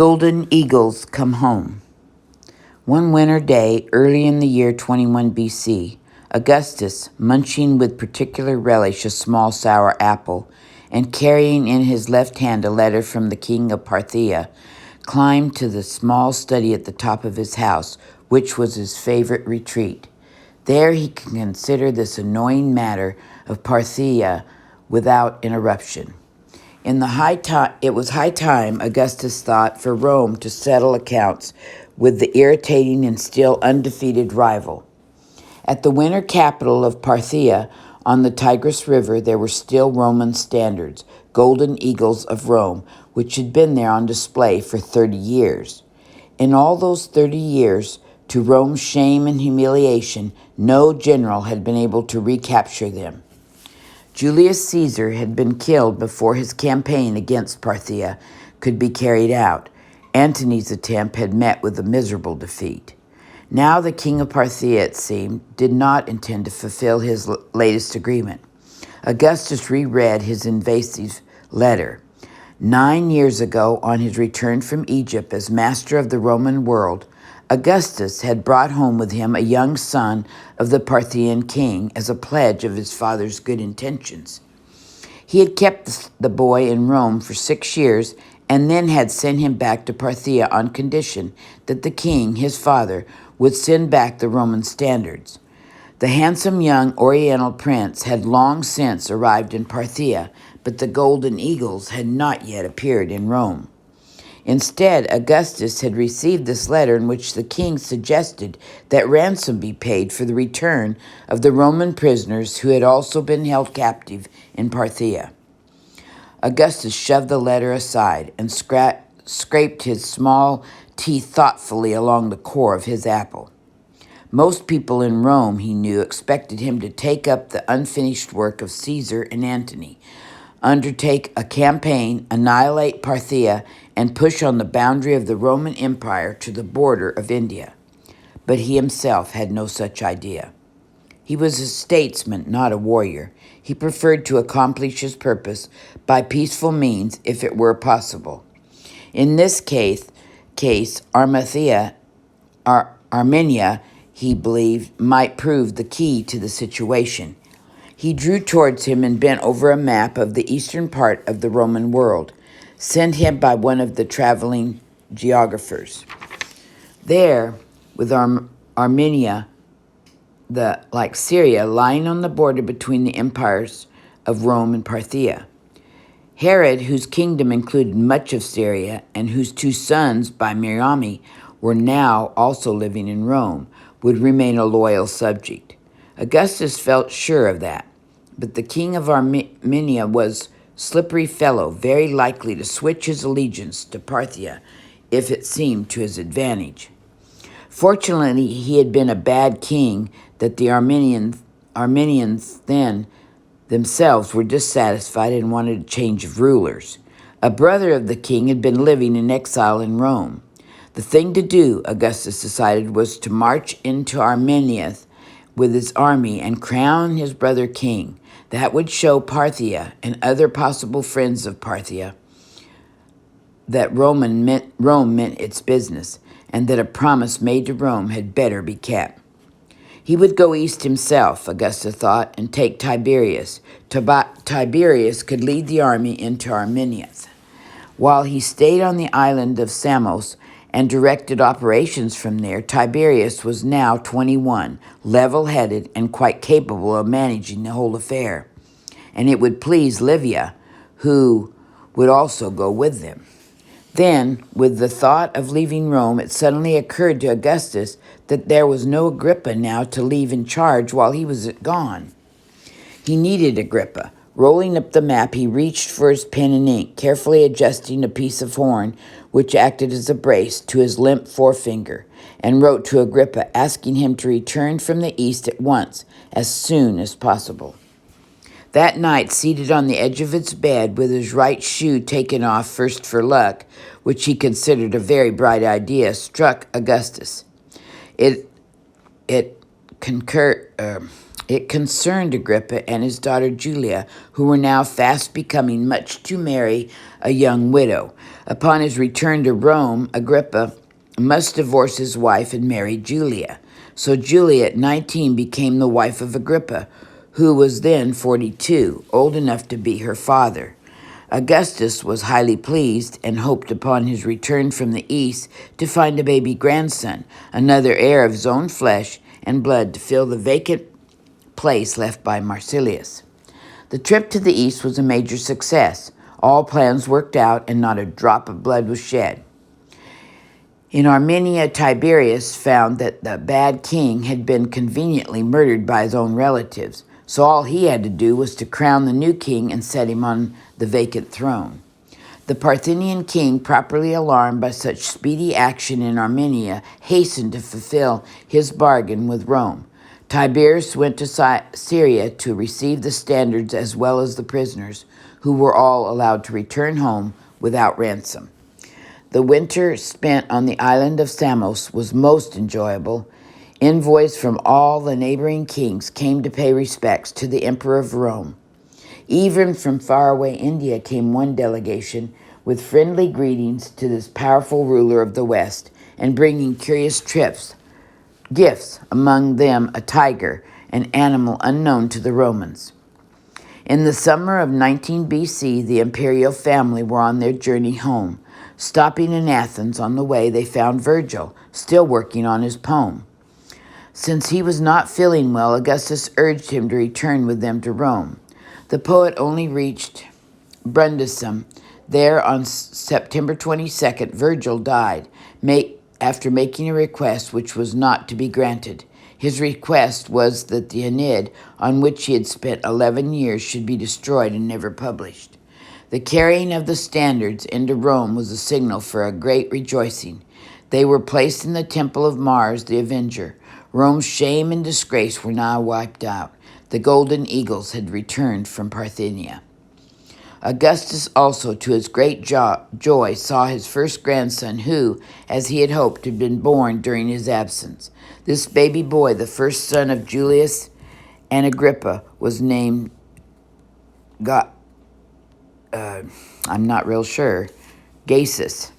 Golden eagles come home. One winter day, early in the year 21 BC, Augustus, munching with particular relish a small sour apple, and carrying in his left hand a letter from the king of Parthia, climbed to the small study at the top of his house, which was his favorite retreat. There he could consider this annoying matter of Parthia without interruption. It was high time, Augustus thought, for Rome to settle accounts with the irritating and still undefeated rival. At the winter capital of Parthia, on the Tigris River, there were still Roman standards, golden eagles of Rome, which had been there on display for 30 years. In all those 30 years, to Rome's shame and humiliation, no general had been able to recapture them. Julius Caesar had been killed before his campaign against Parthia could be carried out. Antony's attempt had met with a miserable defeat. Now the king of Parthia, it seemed, did not intend to fulfill his latest agreement. Augustus reread his invasive letter. 9 years ago, on his return from Egypt as master of the Roman world, Augustus had brought home with him a young son of the Parthian king as a pledge of his father's good intentions. He had kept the boy in Rome for 6 years and then had sent him back to Parthia on condition that the king, his father, would send back the Roman standards. The handsome young Oriental prince had long since arrived in Parthia, but the golden eagles had not yet appeared in Rome. Instead, Augustus had received this letter in which the king suggested that ransom be paid for the return of the Roman prisoners who had also been held captive in Parthia. Augustus shoved the letter aside and scraped his small teeth thoughtfully along the core of his apple. Most people in Rome, he knew, expected him to take up the unfinished work of Caesar and Antony, undertake a campaign, annihilate Parthia, and push on the boundary of the Roman Empire to the border of India. But he himself had no such idea. He was a statesman, not a warrior. He preferred to accomplish his purpose by peaceful means if it were possible. In this case, Armenia, he believed, might prove the key to the situation. He drew towards him and bent over a map of the eastern part of the Roman world, sent him by one of the traveling geographers. There, with Armenia, like Syria, lying on the border between the empires of Rome and Parthia. Herod, whose kingdom included much of Syria, and whose 2 sons, by Miriam, were now also living in Rome, would remain a loyal subject. Augustus felt sure of that, but the king of Armenia was a slippery fellow, very likely to switch his allegiance to Parthia if it seemed to his advantage. Fortunately, he had been a bad king that the Armenians then themselves were dissatisfied and wanted a change of rulers. A brother of the king had been living in exile in Rome. The thing to do, Augustus decided, was to march into Armenia with his army and crown his brother king. That would show Parthia and other possible friends of Parthia that Rome meant its business, and that a promise made to Rome had better be kept. He would go east himself, Augustus thought, and take Tiberias. Tiberias could lead the army into Armenia. While he stayed on the island of Samos and directed operations from there, Tiberius was now 21, level-headed and quite capable of managing the whole affair. And it would please Livia, who would also go with them. Then, with the thought of leaving Rome, it suddenly occurred to Augustus that there was no Agrippa now to leave in charge while he was gone. He needed Agrippa. Rolling up the map, he reached for his pen and ink, carefully adjusting a piece of horn which acted as a brace to his limp forefinger, and wrote to Agrippa, asking him to return from the east at once, as soon as possible. That night, seated on the edge of his bed with his right shoe taken off first for luck, which he considered a very bright idea, struck Augustus. It It concerned Agrippa and his daughter Julia, who were now fast becoming much to marry a young widow. Upon his return to Rome, Agrippa must divorce his wife and marry Julia. So Julia, at 19, became the wife of Agrippa, who was then 42, old enough to be her father. Augustus was highly pleased and hoped upon his return from the east to find a baby grandson, another heir of his own flesh and blood to fill the vacant place left by Marsilius. The trip to the east was a major success. All plans worked out and not a drop of blood was shed. In Armenia, Tiberius found that the bad king had been conveniently murdered by his own relatives, so all he had to do was to crown the new king and set him on the vacant throne. The Parthian king, properly alarmed by such speedy action in Armenia, hastened to fulfill his bargain with Rome. Tiberius went to Syria to receive the standards as well as the prisoners, who were all allowed to return home without ransom. The winter spent on the island of Samos was most enjoyable. Envoys from all the neighboring kings came to pay respects to the Emperor of Rome. Even from faraway India came one delegation with friendly greetings to this powerful ruler of the West and bringing curious gifts, among them a tiger, an animal unknown to the Romans. In the summer of 19 BC, the imperial family were on their journey home. Stopping in Athens on the way, they found Virgil, still working on his poem. Since he was not feeling well, Augustus urged him to return with them to Rome. The poet only reached Brundisium. There, on September 22nd, Virgil died, after making a request which was not to be granted. His request was that the Aeneid, on which he had spent 11 years, should be destroyed and never published. The carrying of the standards into Rome was a signal for a great rejoicing. They were placed in the temple of Mars, the Avenger. Rome's shame and disgrace were now wiped out. The golden eagles had returned from Parthenia. Augustus also, to his great joy, saw his first grandson who, as he had hoped, had been born during his absence. This baby boy, the first son of Julius and Agrippa, was named I'm not real sure, Gaius.